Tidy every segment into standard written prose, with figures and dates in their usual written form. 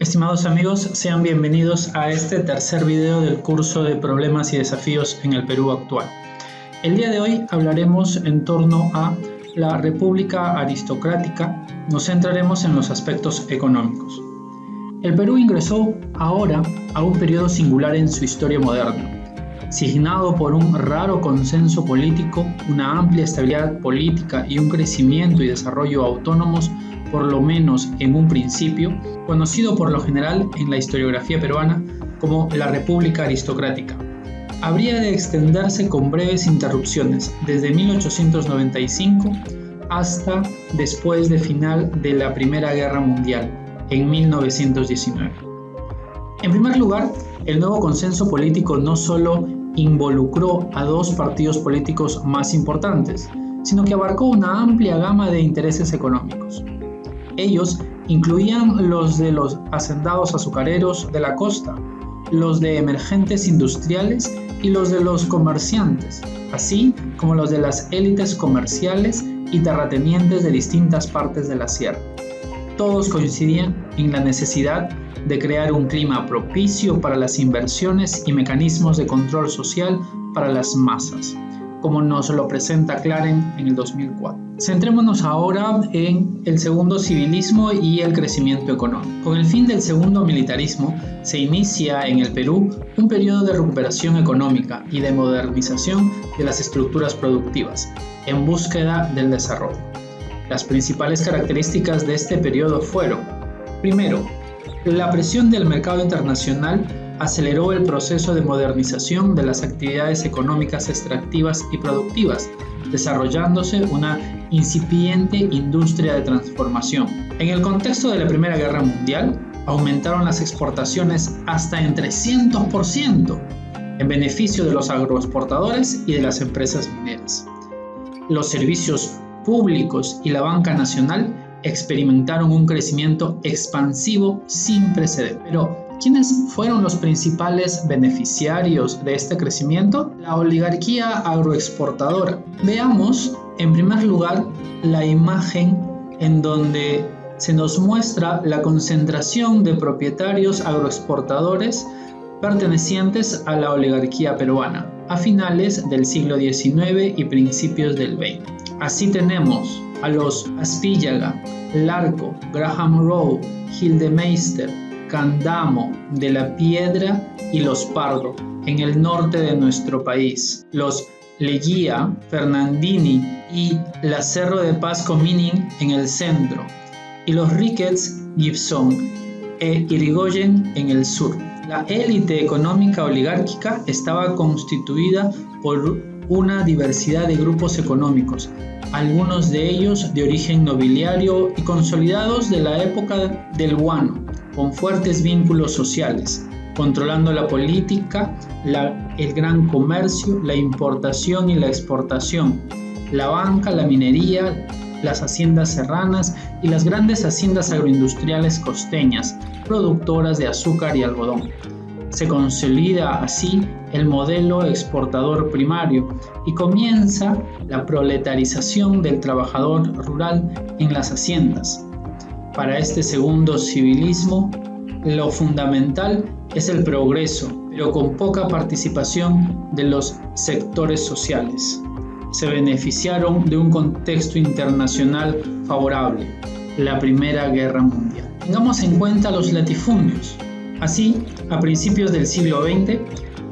Estimados amigos, sean bienvenidos a este tercer video del curso de Problemas y Desafíos en el Perú actual. El día de hoy hablaremos en torno a la República Aristocrática. Nos centraremos en los aspectos económicos. El Perú ingresó ahora a un periodo singular en su historia moderna, signado por un raro consenso político, una amplia estabilidad política y un crecimiento y desarrollo autónomos, por lo menos en un principio, conocido por lo general en la historiografía peruana como la República Aristocrática. Habría de extenderse con breves interrupciones desde 1895 hasta después de final de la Primera Guerra Mundial, en 1919. En primer lugar, el nuevo consenso político no solo involucró a dos partidos políticos más importantes, sino que abarcó una amplia gama de intereses económicos. Ellos incluían los de los hacendados azucareros de la costa, los de emergentes industriales y los de los comerciantes, así como los de las élites comerciales y terratenientes de distintas partes de la sierra. Todos coincidían en la necesidad de crear un clima propicio para las inversiones y mecanismos de control social para las masas, como nos lo presenta Claren en el 2004. Centrémonos ahora en el segundo civilismo y el crecimiento económico. Con el fin del segundo militarismo, se inicia en el Perú un periodo de recuperación económica y de modernización de las estructuras productivas, en búsqueda del desarrollo. Las principales características de este periodo fueron: primero, la presión del mercado internacional aceleró el proceso de modernización de las actividades económicas extractivas y productivas, desarrollándose una incipiente industria de transformación. En el contexto de la Primera Guerra Mundial, aumentaron las exportaciones hasta en 300%, en beneficio de los agroexportadores y de las empresas mineras. Los servicios públicos y la banca nacional experimentaron un crecimiento expansivo sin precedentes. Pero, ¿quiénes fueron los principales beneficiarios de este crecimiento? La oligarquía agroexportadora. Veamos, en primer lugar, la imagen en donde se nos muestra la concentración de propietarios agroexportadores pertenecientes a la oligarquía peruana a finales del siglo XIX y principios del XX. Así tenemos a los Aspíllaga, Larco, Graham Rowe, Gildemeister, Candamo, De la Piedra y los Pardo en el norte de nuestro país, los Leguía, Fernandini y la Cerro de Pasco Mining en el centro, y los Ricketts, Gibson e Irigoyen en el sur. La élite económica oligárquica estaba constituida por una diversidad de grupos económicos, algunos de ellos de origen nobiliario y consolidados de la época del guano, con fuertes vínculos sociales, controlando la política, el gran comercio, la importación y la exportación, la banca, la minería, las haciendas serranas y las grandes haciendas agroindustriales costeñas, productoras de azúcar y algodón. Se consolida así el modelo exportador primario y comienza la proletarización del trabajador rural en las haciendas. Para este segundo civilismo, lo fundamental es el progreso, pero con poca participación de los sectores sociales. Se beneficiaron de un contexto internacional favorable, la Primera Guerra Mundial. Tengamos en cuenta los latifundios. Así, a principios del siglo XX,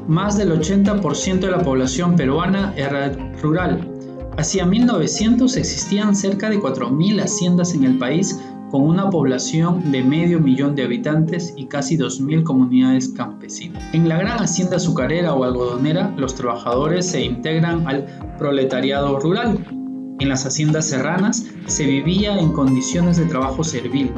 más del 80% de la población peruana era rural. Hacia 1900 existían cerca de 4.000 haciendas en el país, con una población de 500.000 de habitantes y casi 2.000 comunidades campesinas. En la gran hacienda azucarera o algodonera, los trabajadores se integran al proletariado rural. En las haciendas serranas se vivía en condiciones de trabajo servil.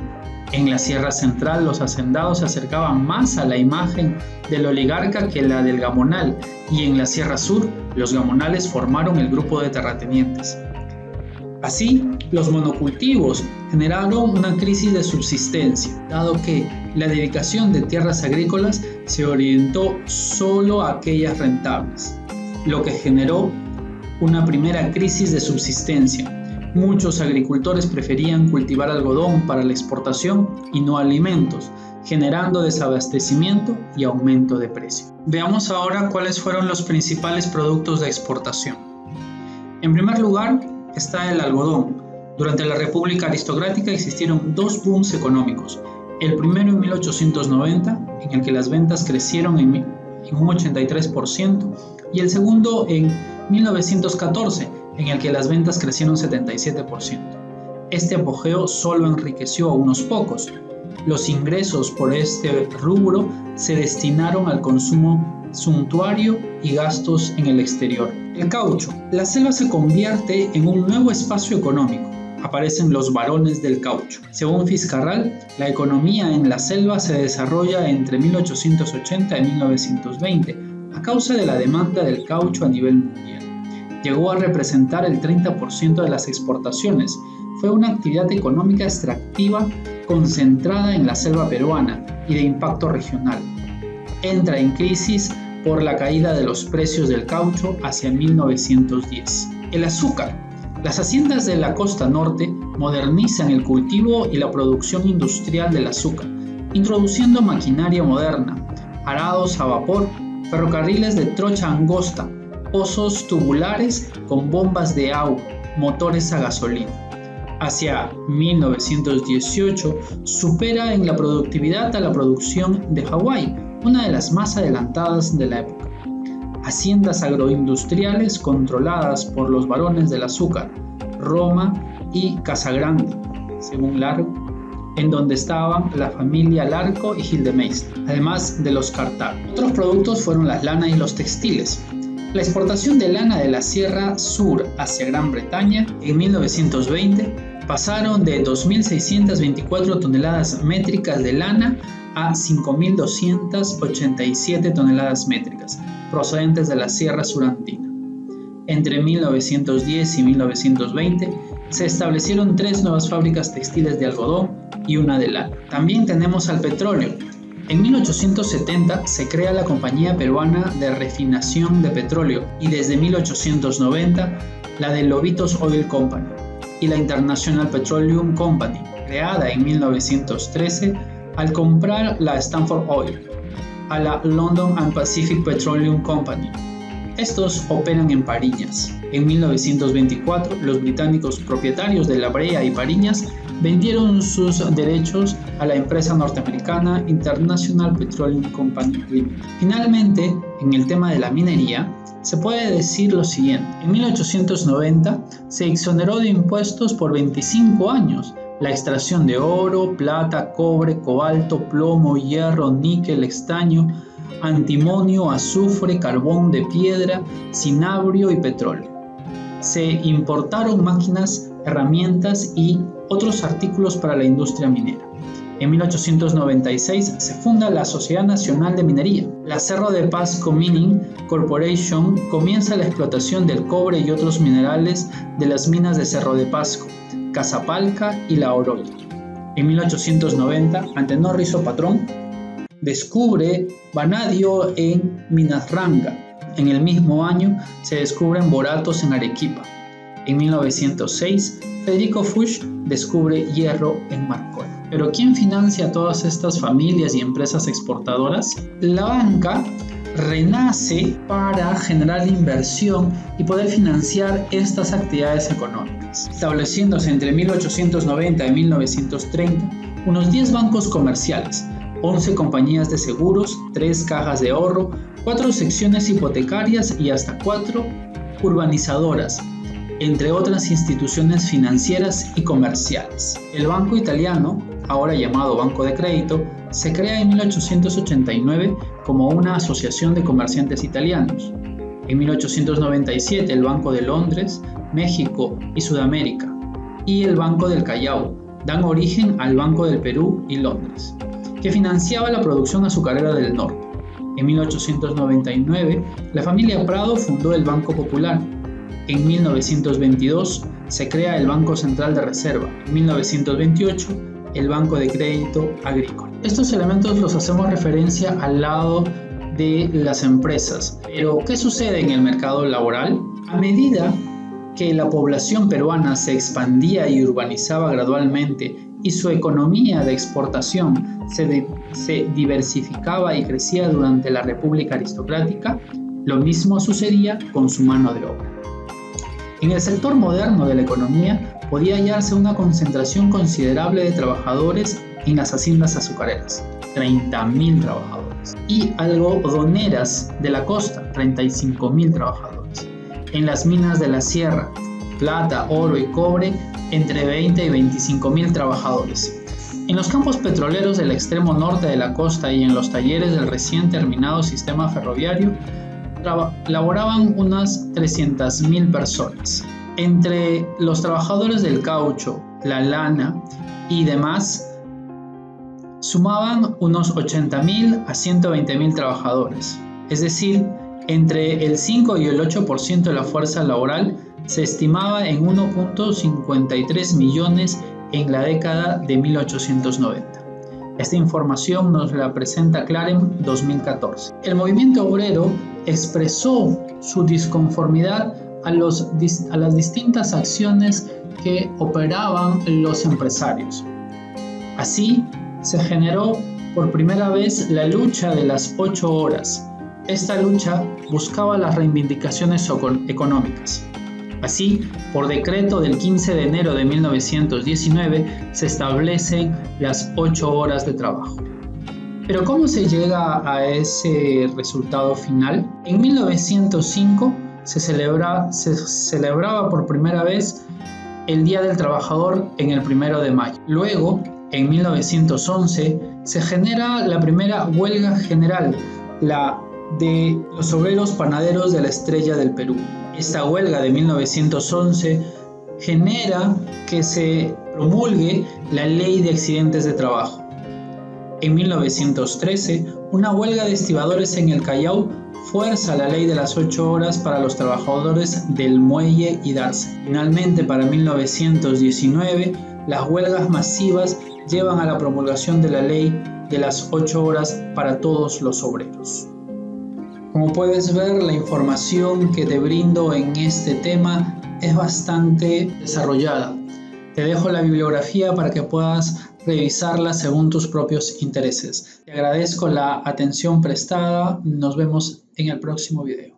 En la Sierra Central, los hacendados se acercaban más a la imagen del oligarca que la del gamonal, y en la Sierra Sur, los gamonales formaron el grupo de terratenientes. Así, los monocultivos generaron una crisis de subsistencia, dado que la dedicación de tierras agrícolas se orientó solo a aquellas rentables, lo que generó una primera crisis de subsistencia. Muchos agricultores preferían cultivar algodón para la exportación y no alimentos, generando desabastecimiento y aumento de precio. Veamos ahora cuáles fueron los principales productos de exportación. En primer lugar está el algodón. Durante la República Aristocrática existieron dos booms económicos. El primero en 1890, en el que las ventas crecieron en un 83%, y el segundo en 1914, en el que las ventas crecieron 77%. Este apogeo solo enriqueció a unos pocos. Los ingresos por este rubro se destinaron al consumo suntuario y gastos en el exterior. El caucho. La selva se convierte en un nuevo espacio económico. Aparecen los barones del caucho. Según Fiscarral, la economía en la selva se desarrolla entre 1880 y 1920 a causa de la demanda del caucho a nivel mundial. Llegó a representar el 30% de las exportaciones. Fue una actividad económica extractiva concentrada en la selva peruana y de impacto regional. Entra en crisis por la caída de los precios del caucho hacia 1910. El azúcar. Las haciendas de la costa norte modernizan el cultivo y la producción industrial del azúcar, introduciendo maquinaria moderna, arados a vapor, ferrocarriles de trocha angosta, pozos tubulares con bombas de agua, motores a gasolina. Hacia 1918 supera en la productividad a la producción de Hawái, una de las más adelantadas de la época. Haciendas agroindustriales controladas por los barones del azúcar, Roma y Casagrande, según Largo, en donde estaban la familia Larco y Gildemeister, además de los Cartago. Otros productos fueron las lanas y los textiles. La exportación de lana de la Sierra Sur hacia Gran Bretaña en 1920 pasaron de 2.624 toneladas métricas de lana a 5.287 toneladas métricas, procedentes de la Sierra Surandina. Entre 1910 y 1920 se establecieron 3 nuevas fábricas textiles de algodón y una de lana. También tenemos al petróleo. En 1870 se crea la Compañía Peruana de Refinación de Petróleo y desde 1890 la de Lobitos Oil Company y la International Petroleum Company, creada en 1913 al comprar la Stanford Oil a la London and Pacific Petroleum Company. Estos operan en Pariñas. En 1924, los británicos propietarios de La Brea y Pariñas vendieron sus derechos a la empresa norteamericana International Petroleum Company Limited. Finalmente, en el tema de la minería, se puede decir lo siguiente. En 1890 se exoneró de impuestos por 25 años la extracción de oro, plata, cobre, cobalto, plomo, hierro, níquel, estaño, antimonio, azufre, carbón de piedra, cinabrio y petróleo. Se importaron máquinas, herramientas y otros artículos para la industria minera. En 1896 se funda la Sociedad Nacional de Minería. La Cerro de Pasco Mining Corporation comienza la explotación del cobre y otros minerales de las minas de Cerro de Pasco, Casapalca y La Oroya. En 1890, Antenor Rizzo Patrón descubre vanadio en Minasranga. En el mismo año se descubren boratos en Arequipa. En 1906, Federico Fuchs descubre hierro en Marcona. ¿Pero quién financia a todas estas familias y empresas exportadoras? La banca renace para generar inversión y poder financiar estas actividades económicas, estableciéndose entre 1890 y 1930 unos 10 bancos comerciales, 11 compañías de seguros, 3 cajas de ahorro, 4 secciones hipotecarias y hasta 4 urbanizadoras, entre otras instituciones financieras y comerciales. El Banco Italiano, ahora llamado Banco de Crédito, se crea en 1889 como una asociación de comerciantes italianos. En 1897 el Banco de Londres, México y Sudamérica y el Banco del Callao dan origen al Banco del Perú y Londres, que financiaba la producción azucarera del norte. En 1899 la familia Prado fundó el Banco Popular. En 1922 se crea el Banco Central de Reserva. En 1928 el Banco de Crédito Agrícola. Estos elementos los hacemos referencia al lado de las empresas. Pero, ¿qué sucede en el mercado laboral? A medida que la población peruana se expandía y urbanizaba gradualmente y su economía de exportación se se diversificaba y crecía durante la República Aristocrática, lo mismo sucedía con su mano de obra. En el sector moderno de la economía podía hallarse una concentración considerable de trabajadores en las haciendas azucareras, 30.000 trabajadores, y algodoneras de la costa, 35.000 trabajadores. En las minas de la sierra, plata, oro y cobre, entre 20 y 25.000 trabajadores. En los campos petroleros del extremo norte de la costa y en los talleres del recién terminado sistema ferroviario, laboraban unas 300.000 personas. Entre los trabajadores del caucho, la lana y demás, sumaban unos 80.000 a 120.000 trabajadores. Es decir, entre el 5 y el 8% de la fuerza laboral se estimaba en 1.53 millones en la década de 1890. Esta información nos la presenta Clarem 2014. El movimiento obrero expresó su disconformidad a las distintas acciones que operaban los empresarios. Así, se generó por primera vez la lucha de las 8 horas. Esta lucha buscaba las reivindicaciones económicas. Así, por decreto del 15 de enero de 1919, se establecen las 8 horas de trabajo. Pero ¿cómo se llega a ese resultado final? En 1905 se celebraba por primera vez el Día del Trabajador en el 1 de mayo. Luego, en 1911, se genera la primera huelga general, la de los obreros panaderos de la Estrella del Perú. Esta huelga de 1911 genera que se promulgue la Ley de Accidentes de Trabajo. En 1913, una huelga de estibadores en el Callao fuerza la ley de las 8 horas para los trabajadores del muelle y Darse. Finalmente, para 1919, las huelgas masivas llevan a la promulgación de la ley de las 8 horas para todos los obreros. Como puedes ver, la información que te brindo en este tema es bastante desarrollada. Te dejo la bibliografía para que puedas revisarla según tus propios intereses. Te agradezco la atención prestada. Nos vemos en el próximo video.